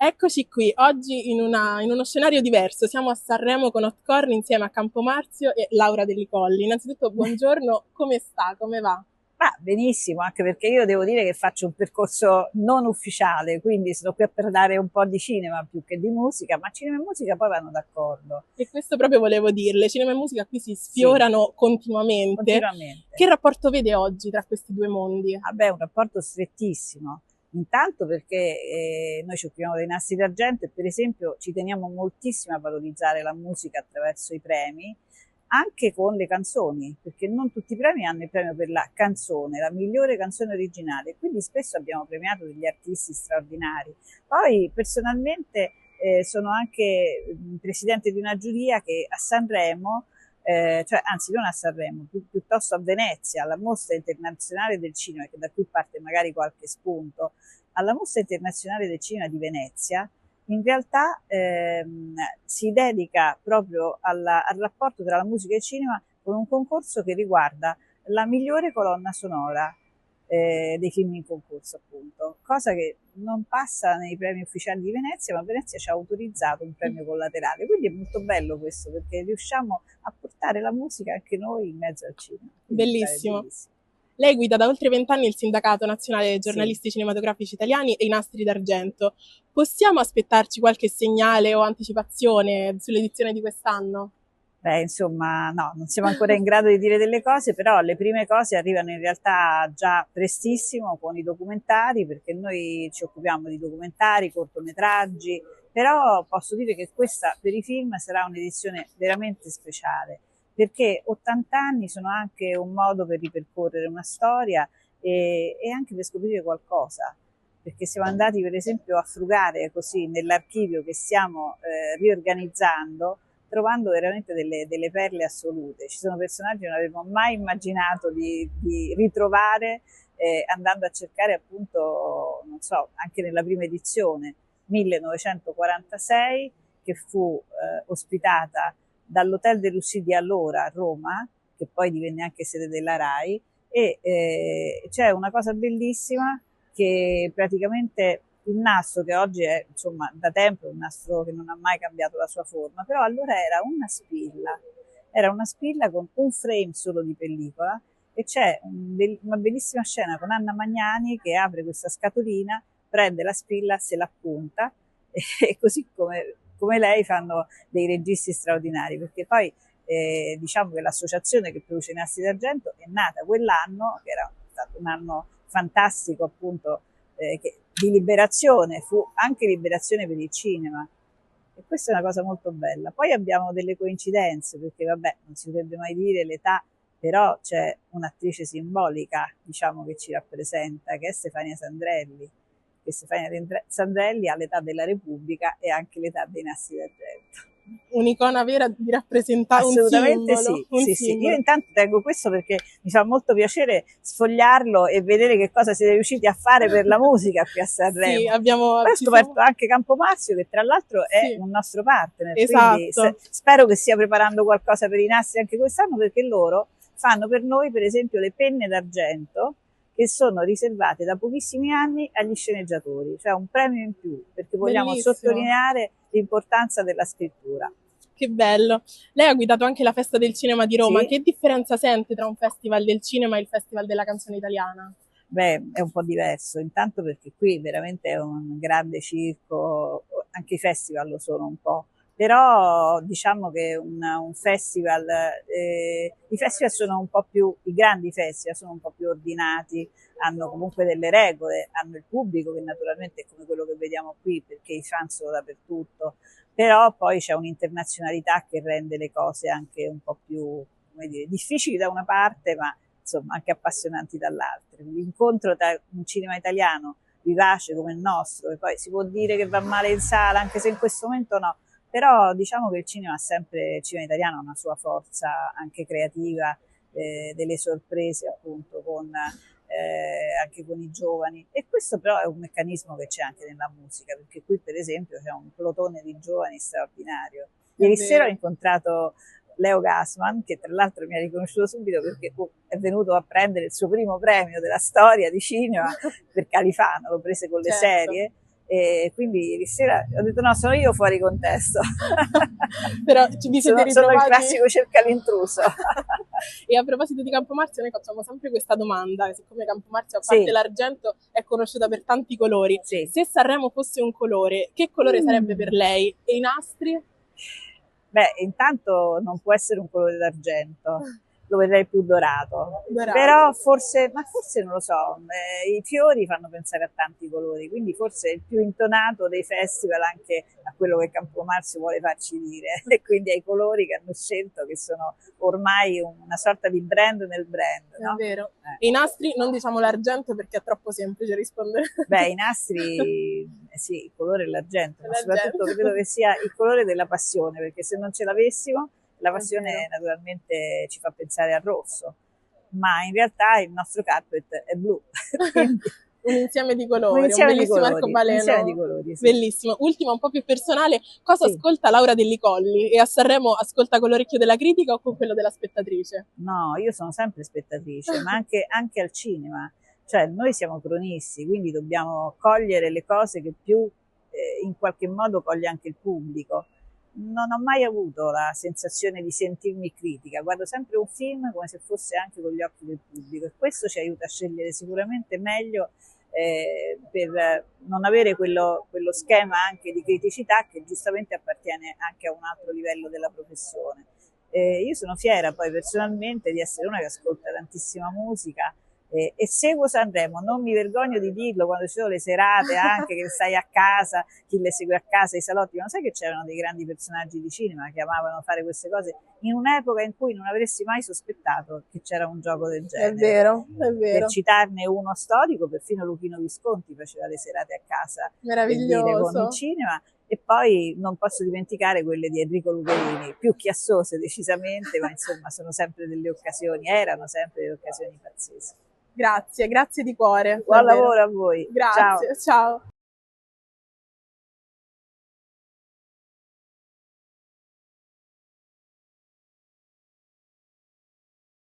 Eccoci qui, oggi in uno scenario diverso. Siamo a Sanremo con Hotcorn insieme a Campomarzio e Laura Delli Colli. Innanzitutto, buongiorno, come sta? Come va? Ma benissimo, anche perché io devo dire che faccio un percorso non ufficiale, quindi sono qui a parlare un po' di cinema più che di musica, ma cinema e musica poi vanno d'accordo. E questo proprio volevo dirle, cinema e musica qui si Sì, sfiorano continuamente. Che continuamente. rapporto vede oggi tra questi due mondi? Vabbè, è un rapporto strettissimo. Intanto perché noi ci occupiamo dei nastri d'argento e per esempio ci teniamo moltissimo a valorizzare la musica attraverso i premi, anche con le canzoni, perché non tutti i premi hanno il premio per la canzone, la migliore canzone originale, quindi spesso abbiamo premiato degli artisti straordinari. Poi personalmente sono anche presidente di una giuria che a Sanremo cioè anzi non a Sanremo, piuttosto a Venezia, alla Mostra Internazionale del Cinema, che da qui parte magari qualche spunto, alla Mostra Internazionale del Cinema di Venezia, in realtà si dedica proprio al rapporto tra la musica e il cinema con un concorso che riguarda la migliore colonna sonora dei film in concorso, appunto, cosa che non passa nei premi ufficiali di Venezia, ma Venezia ci ha autorizzato un premio collaterale, quindi è molto bello questo perché riusciamo a portare la musica anche noi in mezzo al cinema, quindi è Bellissimo. bellissimo. Lei guida da oltre 20 anni il Sindacato Nazionale dei Sì. Giornalisti Cinematografici Italiani e i Nastri d'Argento. Possiamo aspettarci qualche segnale o anticipazione sull'edizione di quest'anno? Beh, insomma, no, non siamo ancora in grado di dire delle cose, però le prime cose arrivano in realtà già prestissimo con i documentari, perché noi ci occupiamo di documentari, cortometraggi, però posso dire che questa per i film sarà un'edizione veramente speciale, perché 80 anni sono anche un modo per ripercorrere una storia e anche per scoprire qualcosa, perché siamo andati per esempio a frugare così nell'archivio che stiamo riorganizzando, trovando veramente delle perle assolute. Ci sono personaggi che non avremmo mai immaginato di ritrovare andando a cercare appunto, non so, anche nella prima edizione, 1946, che fu ospitata dall'Hotel de Lucie di allora a Roma, che poi divenne anche sede della RAI, e c'è una cosa bellissima che praticamente il nastro, che oggi è insomma da tempo un nastro che non ha mai cambiato la sua forma, però allora era una spilla con un frame solo di pellicola e c'è una bellissima scena con Anna Magnani che apre questa scatolina, prende la spilla, se la appunta e così come lei fanno dei registi straordinari, perché poi diciamo che l'associazione che produce i nastri d'argento è nata quell'anno, che era stato un anno fantastico appunto di liberazione, fu anche liberazione per il cinema e questa è una cosa molto bella. Poi abbiamo delle coincidenze perché vabbè non si potrebbe mai dire l'età, però c'è un'attrice simbolica diciamo che ci rappresenta, che è Stefania Sandrelli, che Stefania Sandrelli ha l'età della Repubblica e anche l'età dei nastri d'argento. Un'icona vera di rappresentare Assolutamente sì, un sì, sì. Io simbolo. intanto tengo questo perché mi fa molto piacere sfogliarlo e vedere che cosa siete riusciti a fare per la musica qui a Sì, Sanremo. abbiamo, Poi ho ci siamo, scoperto anche Campomarzio, che tra l'altro è sì, un nostro partner, quindi esatto. spero che stia preparando qualcosa per i nastri anche quest'anno, perché loro fanno per noi, per esempio, le penne d'argento, che sono riservate da pochissimi anni agli sceneggiatori, cioè un premio in più, perché vogliamo Bellissimo. sottolineare l'importanza della scrittura. Che bello. Lei ha guidato anche la Festa del Cinema di Roma. Sì? Che differenza sente tra un festival del cinema e il Festival della canzone italiana? Beh, è un po' diverso, intanto perché qui veramente è un grande circo, anche i festival lo sono un po', però diciamo che un festival, i festival sono un po' più, i grandi festival sono un po' più ordinati, hanno comunque delle regole, hanno il pubblico che naturalmente è come quello che vediamo qui perché i fan sono dappertutto, però poi c'è un'internazionalità che rende le cose anche un po' più, come dire, difficili da una parte, ma insomma anche appassionanti dall'altra. L'incontro tra un cinema italiano vivace come il nostro, e poi si può dire che va male in sala, anche se in questo momento no, però diciamo che il cinema ha sempre, il cinema italiano ha una sua forza anche creativa, delle sorprese appunto con anche con i giovani, e questo però è un meccanismo che c'è anche nella musica, perché qui per esempio c'è un plotone di giovani straordinario. È Ieri sera ho vero. incontrato Leo Gassman, che tra l'altro mi ha riconosciuto subito perché è venuto a prendere il suo primo premio della storia di cinema per Califano, lo prese con le Certo. serie, E quindi ieri sera ho detto no, sono io fuori contesto. Però vi siete ritrovati... Sono il classico cerca l'intruso. E a proposito di Campomarzio, noi facciamo sempre questa domanda, siccome Campomarzio, a parte l'argento, è conosciuta per tanti colori. Se Sanremo fosse un colore, che colore sarebbe per lei? E i nastri? Beh, intanto non può essere un colore d'argento, lo vedrei più dorato. Però forse non lo so, i fiori fanno pensare a tanti colori, quindi forse è il più intonato dei festival anche a quello che Campomarzio vuole farci dire, e quindi ai colori che hanno scelto, che sono ormai una sorta di brand nel brand. No? È vero. I nastri non diciamo l'argento perché è troppo semplice rispondere. Beh, i nastri, sì, il colore è l'argento, ma soprattutto credo che sia il colore della passione, perché se non ce l'avessimo, la passione naturalmente ci fa pensare al rosso, ma in realtà il nostro carpet è blu. Quindi, un insieme di colori, un bellissimo arcobaleno. Un insieme di colori, sì. Bellissimo. Ultima, un po' più personale, cosa ascolta Laura Delli Colli? E a Sanremo ascolta con l'orecchio della critica o con quello della spettatrice? No, io sono sempre spettatrice, ma anche al cinema. Cioè, noi siamo cronisti, quindi dobbiamo cogliere le cose che più in qualche modo coglie anche il pubblico. Non ho mai avuto la sensazione di sentirmi critica, guardo sempre un film come se fosse anche con gli occhi del pubblico, e questo ci aiuta a scegliere sicuramente meglio per non avere quello schema anche di criticità che giustamente appartiene anche a un altro livello della professione. Io sono fiera poi personalmente di essere una che ascolta tantissima musica, e seguo Sanremo, non mi vergogno di dirlo quando ci sono le serate, anche che stai a casa, chi le segue a casa, i salotti, ma sai che c'erano dei grandi personaggi di cinema che amavano fare queste cose in un'epoca in cui non avresti mai sospettato che c'era un gioco del genere. È vero, è vero. Per citarne uno storico, perfino Luchino Visconti faceva le serate a casa, meraviglioso, con il cinema. E poi non posso dimenticare quelle di Enrico Lucherini, più chiassose decisamente, ma insomma sono sempre delle occasioni, erano sempre delle occasioni pazzesche. Grazie di cuore. Buon lavoro a voi. Grazie, ciao.